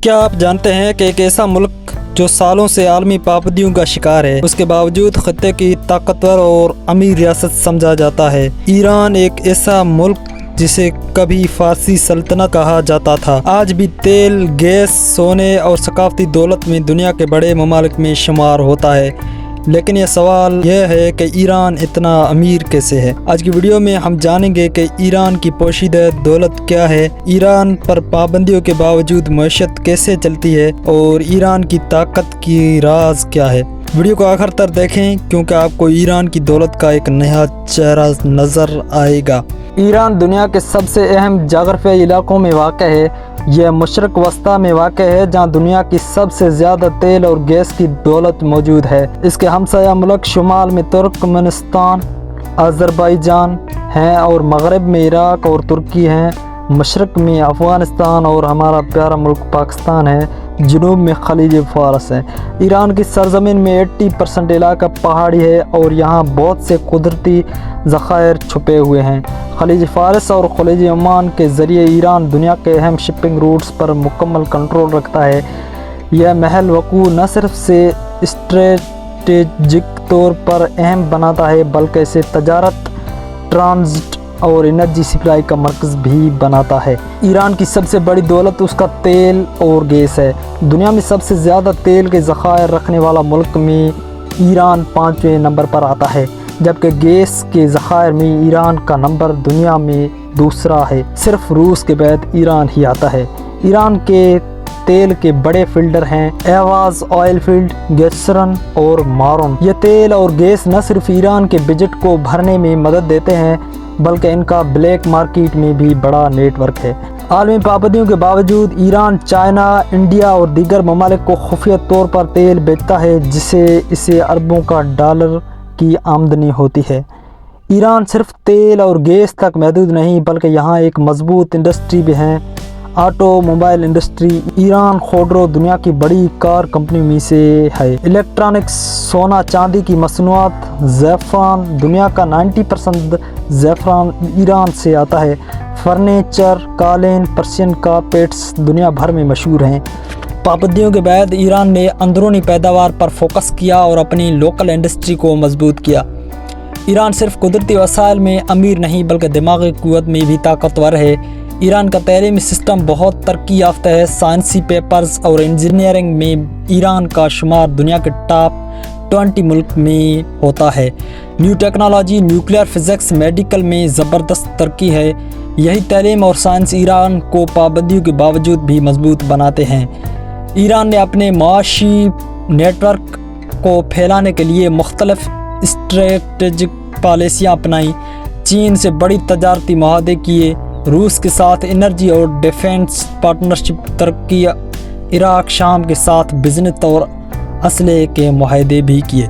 کیا آپ جانتے ہیں کہ ایک ایسا ملک جو سالوں سے عالمی پابندیوں کا شکار ہے، اس کے باوجود خطے کی طاقتور اور امیر ریاست سمجھا جاتا ہے؟ ایران ایک ایسا ملک جسے کبھی فارسی سلطنت کہا جاتا تھا، آج بھی تیل، گیس، سونے اور ثقافتی دولت میں دنیا کے بڑے ممالک میں شمار ہوتا ہے۔ لیکن یہ سوال یہ ہے کہ ایران اتنا امیر کیسے ہے؟ آج کی ویڈیو میں ہم جانیں گے کہ ایران کی پوشیدہ دولت کیا ہے، ایران پر پابندیوں کے باوجود معیشت کیسے چلتی ہے اور ایران کی طاقت کی راز کیا ہے۔ ویڈیو کو آخر تک دیکھیں کیونکہ آپ کو ایران کی دولت کا ایک نیا چہرہ نظر آئے گا۔ ایران دنیا کے سب سے اہم جغرافیائی علاقوں میں واقع ہے۔ یہ مشرق وسطیٰ میں واقع ہے جہاں دنیا کی سب سے زیادہ تیل اور گیس کی دولت موجود ہے۔ اس کے ہمسایہ ملک شمال میں ترکمنستان، آذربائیجان ہیں اور مغرب میں عراق اور ترکی ہیں۔ مشرق میں افغانستان اور ہمارا پیارا ملک پاکستان ہے۔ جنوب میں خلیج فارس ہے۔ ایران کی سرزمین میں 80% علاقہ پہاڑی ہے اور یہاں بہت سے قدرتی ذخائر چھپے ہوئے ہیں۔ خلیج فارس اور خلیج عمان کے ذریعے ایران دنیا کے اہم شپنگ روٹس پر مکمل کنٹرول رکھتا ہے۔ یہ محل وقوع نہ صرف سے اسٹریٹجک طور پر اہم بناتا ہے بلکہ اسے تجارت، ٹرانزٹ اور انرجی سپلائی کا مرکز بھی بناتا ہے۔ ایران کی سب سے بڑی دولت اس کا تیل اور گیس ہے۔ دنیا میں سب سے زیادہ تیل کے ذخائر رکھنے والا ملک میں ایران 5ویں نمبر پر آتا ہے، جبکہ گیس کے ذخائر میں ایران کا نمبر دنیا میں دوسرا ہے۔ صرف روس کے بعد ایران ہی آتا ہے۔ ایران کے تیل کے بڑے فیلڈر ہیں ایواز آئل فیلڈ، گیسرن اور مارون۔ یہ تیل اور گیس نہ صرف ایران کے بجٹ کو بھرنے میں مدد دیتے ہیں بلکہ ان کا بلیک مارکیٹ میں بھی بڑا نیٹ ورک ہے۔ عالمی پابندیوں کے باوجود ایران چائنا، انڈیا اور دیگر ممالک کو خفیہ طور پر تیل بیچتا ہے جس سے اسے اربوں کا ڈالر کی آمدنی ہوتی ہے۔ ایران صرف تیل اور گیس تک محدود نہیں بلکہ یہاں ایک مضبوط انڈسٹری بھی ہے، آٹو موبائل انڈسٹری۔ ایران خودرو دنیا کی بڑی کار کمپنی میں سے ہے۔ الیکٹرانکس، سونا چاندی کی مصنوعات، زعفران، دنیا کا 90% زعفران ایران سے آتا ہے۔ فرنیچر، قالین، پرشین کارپیٹس دنیا بھر میں مشہور ہیں۔ پابندیوں کے بعد ایران نے اندرونی پیداوار پر فوکس کیا اور اپنی لوکل انڈسٹری کو مضبوط کیا۔ ایران صرف قدرتی وسائل میں امیر نہیں بلکہ دماغی قوت میں بھی طاقتور ہے۔ ایران کا تعلیمی سسٹم بہت ترقی یافتہ ہے۔ سائنسی پیپرز اور انجینئرنگ میں ایران کا شمار دنیا کے ٹاپ 20 ملک میں ہوتا ہے۔ New technology, nuclear physics, medical میں زبردست ترقی ہے۔ یہی تعلیم اور سائنس ایران کو پابندیوں کے باوجود بھی مضبوط بناتے ہیں۔ ایران نے اپنے معاشی نیٹ ورک کو پھیلانے کے لیے مختلف اسٹریٹجک پالیسیاں اپنائیں۔ چین سے بڑی تجارتی معاہدے کیے، روس کے ساتھ انرجی اور ڈیفینس پارٹنرشپ ترقی، عراق شام کے ساتھ بزنس اور اسلحے کے معاہدے بھی کیے۔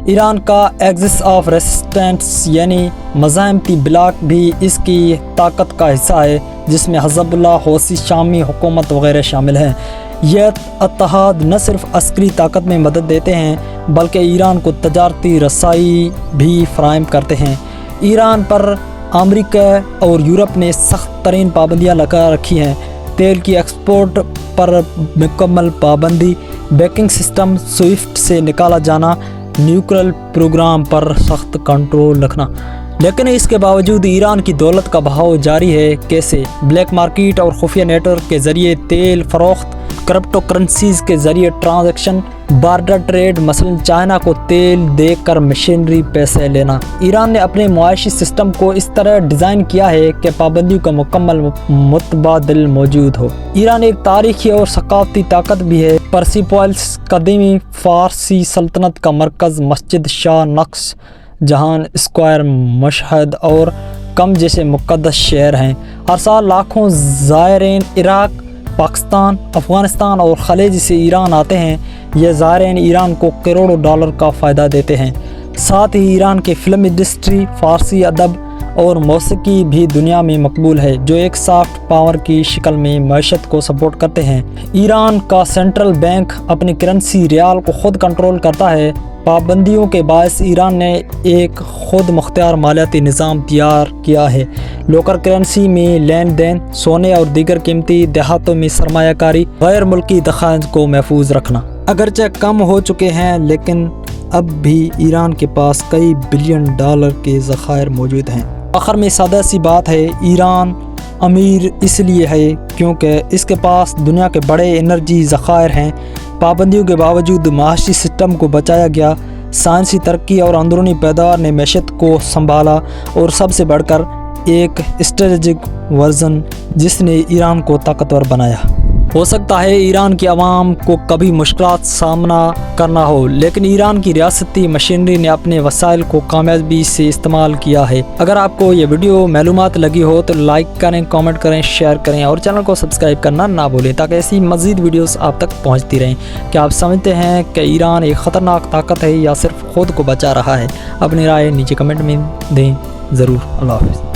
ایران کا ایکسس آف ریسسٹنس یعنی مزاحمتی بلاک بھی اس کی طاقت کا حصہ ہے جس میں حزب اللہ، حوثی، شامی حکومت وغیرہ شامل ہیں۔ یہ اتحاد نہ صرف عسکری طاقت میں مدد دیتے ہیں بلکہ ایران کو تجارتی رسائی بھی فراہم کرتے ہیں۔ ایران پر امریکہ اور یورپ نے سخت ترین پابندیاں لگا رکھی ہیں۔ تیل کی ایکسپورٹ پر مکمل پابندی، بینکنگ سسٹم سوئفٹ سے نکالا جانا، نیوکلیئر پروگرام پر سخت کنٹرول رکھنا۔ لیکن اس کے باوجود ایران کی دولت کا بہاؤ جاری ہے۔ کیسے؟ بلیک مارکیٹ اور خفیہ نیٹ ورک کے ذریعے تیل فروخت، کرپٹو کرنسیز کے ذریعے ٹرانزیکشن، بارڈر ٹریڈ، مثلا چائنا کو تیل دے کر مشینری پیسے لینا۔ ایران نے اپنے معاشی سسٹم کو اس طرح ڈیزائن کیا ہے کہ پابندیوں کا مکمل متبادل موجود ہو۔ ایران ایک تاریخی اور ثقافتی طاقت بھی ہے۔ پرسیپولس قدیمی فارسی سلطنت کا مرکز، مسجد شاہ نقش جہاں اسکوائر، مشہد اور کم جیسے مقدس شہر ہیں۔ ہر سال لاکھوں زائرین عراق، پاکستان، افغانستان اور خلیج سے ایران آتے ہیں۔ یہ زائرین ایران کو کروڑوں ڈالر کا فائدہ دیتے ہیں۔ ساتھ ہی ایران کی فلم انڈسٹری، فارسی ادب، اور موسیقی بھی دنیا میں مقبول ہے، جو ایک سافٹ پاور کی شکل میں معیشت کو سپورٹ کرتے ہیں۔ ایران کا سینٹرل بینک اپنی کرنسی ریال کو خود کنٹرول کرتا ہے۔ پابندیوں کے باعث ایران نے ایک خود مختار مالیاتی نظام تیار کیا ہے۔ لوکل کرنسی میں لین دین، سونے اور دیگر قیمتی دیہاتوں میں سرمایہ کاری، غیر ملکی دخائن کو محفوظ رکھنا۔ اگرچہ کم ہو چکے ہیں، لیکن اب بھی ایران کے پاس کئی بلین ڈالر کے ذخائر موجود ہیں۔ آخر میں سادہ سی بات ہے، ایران امیر اس لیے ہے کیونکہ اس کے پاس دنیا کے بڑے انرجی ذخائر ہیں۔ پابندیوں کے باوجود معاشی سسٹم کو بچایا گیا، سائنسی ترقی اور اندرونی پیداوار نے معیشت کو سنبھالا، اور سب سے بڑھ کر ایک اسٹریٹجک ورژن جس نے ایران کو طاقتور بنایا۔ ہو سکتا ہے ایران کی عوام کو کبھی مشکلات سامنا کرنا ہو، لیکن ایران کی ریاستی مشینری نے اپنے وسائل کو کامیابی سے استعمال کیا ہے۔ اگر آپ کو یہ ویڈیو معلومات لگی ہو تو لائک کریں، کامنٹ کریں، شیئر کریں اور چینل کو سبسکرائب کرنا نہ بھولیں تاکہ ایسی مزید ویڈیوز آپ تک پہنچتی رہیں۔ کیا آپ سمجھتے ہیں کہ ایران ایک خطرناک طاقت ہے یا صرف خود کو بچا رہا ہے؟ اپنی رائے نیچے کمنٹ میں دیں ضرور۔ اللہ حافظ۔